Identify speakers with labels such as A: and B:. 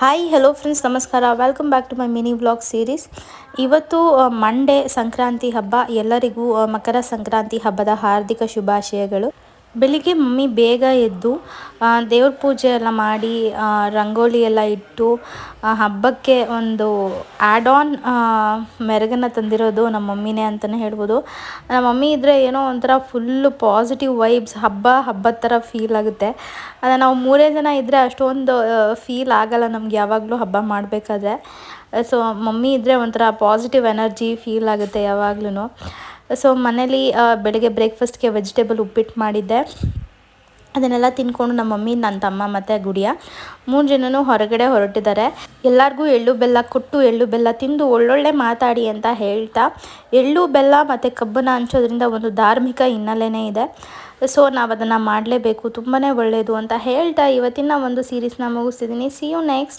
A: Hi hello friends, ನಮಸ್ಕಾರ. Welcome back to my mini vlog series. ಇವತ್ತು Monday, Sankranti ಹಬ್ಬ. ಎಲ್ಲರಿಗೂ ಮಕರ ಸಂಕ್ರಾಂತಿ ಹಬ್ಬದ ಹಾರ್ದಿಕ ಶುಭಾಶಯಗಳು. ಬೆಳಿಗ್ಗೆ ಮಮ್ಮಿ ಬೇಗ ಎದ್ದು ದೇವ್ರ ಪೂಜೆ ಎಲ್ಲ ಮಾಡಿ ರಂಗೋಲಿ ಎಲ್ಲ ಇಟ್ಟು ಹಬ್ಬಕ್ಕೆ ಒಂದು ಆ್ಯಡ್ ಆನ್ ಮೆರುಗನ್ನು ತಂದಿರೋದು ನಮ್ಮ ಮಮ್ಮಿನೇ ಅಂತಲೇ ಹೇಳ್ಬೋದು. ನಮ್ಮ ಮಮ್ಮಿ ಇದ್ದರೆ ಏನೋ ಒಂಥರ ಫುಲ್ಲು ಪಾಸಿಟಿವ್ ವೈಬ್ಸ್, ಹಬ್ಬದ ಥರ ಫೀಲ್ ಆಗುತ್ತೆ. ಅದು ನಾವು ಮೂರೇ ಜನ ಇದ್ದರೆ ಅಷ್ಟೊಂದು ಫೀಲ್ ಆಗಲ್ಲ ನಮ್ಗೆ ಯಾವಾಗಲೂ ಹಬ್ಬ ಮಾಡಬೇಕಾದ್ರೆ. ಸೊ ಮಮ್ಮಿ ಇದ್ದರೆ ಒಂಥರ ಪಾಸಿಟಿವ್ ಎನರ್ಜಿ ಫೀಲ್ ಆಗುತ್ತೆ ಯಾವಾಗ್ಲೂ. ಸೊ ಮನೇಲಿ ಬೆಳಗ್ಗೆ ಬ್ರೇಕ್ಫಾಸ್ಟ್ಗೆ ವೆಜಿಟೇಬಲ್ ಉಪ್ಪಿಟ್ಟು ಮಾಡಿದ್ದೆ. ಅದನ್ನೆಲ್ಲ ತಿಂದ್ಕೊಂಡು ನಮ್ಮ ಮಮ್ಮಿ, ನನ್ನ ತಮ್ಮ ಮತ್ತು ಗುಡಿಯ 3 ಜನನೂ ಹೊರಗಡೆ ಹೊರಟಿದ್ದಾರೆ. ಎಲ್ಲರಿಗೂ ಎಳ್ಳು ಬೆಲ್ಲ ಕೊಟ್ಟು ಎಳ್ಳು ಬೆಲ್ಲ ತಿಂದು ಒಳ್ಳೊಳ್ಳೆ ಮಾತಾಡಿ ಅಂತ ಹೇಳ್ತಾ, ಎಳ್ಳು ಬೆಲ್ಲ ಮತ್ತು ಕಬ್ಬನ್ನು ಹಂಚೋದ್ರಿಂದ ಒಂದು ಧಾರ್ಮಿಕ ಹಿನ್ನೆಲೆನೇ ಇದೆ. ಸೊ ನಾವು ಅದನ್ನು ಮಾಡಲೇಬೇಕು, ತುಂಬಾ ಒಳ್ಳೆಯದು ಅಂತ ಹೇಳ್ತಾ ಇವತ್ತಿನ ಒಂದು ಸೀರೀಸ್ನ ಮುಗಿಸ್ತಿದ್ದೀನಿ. See you next.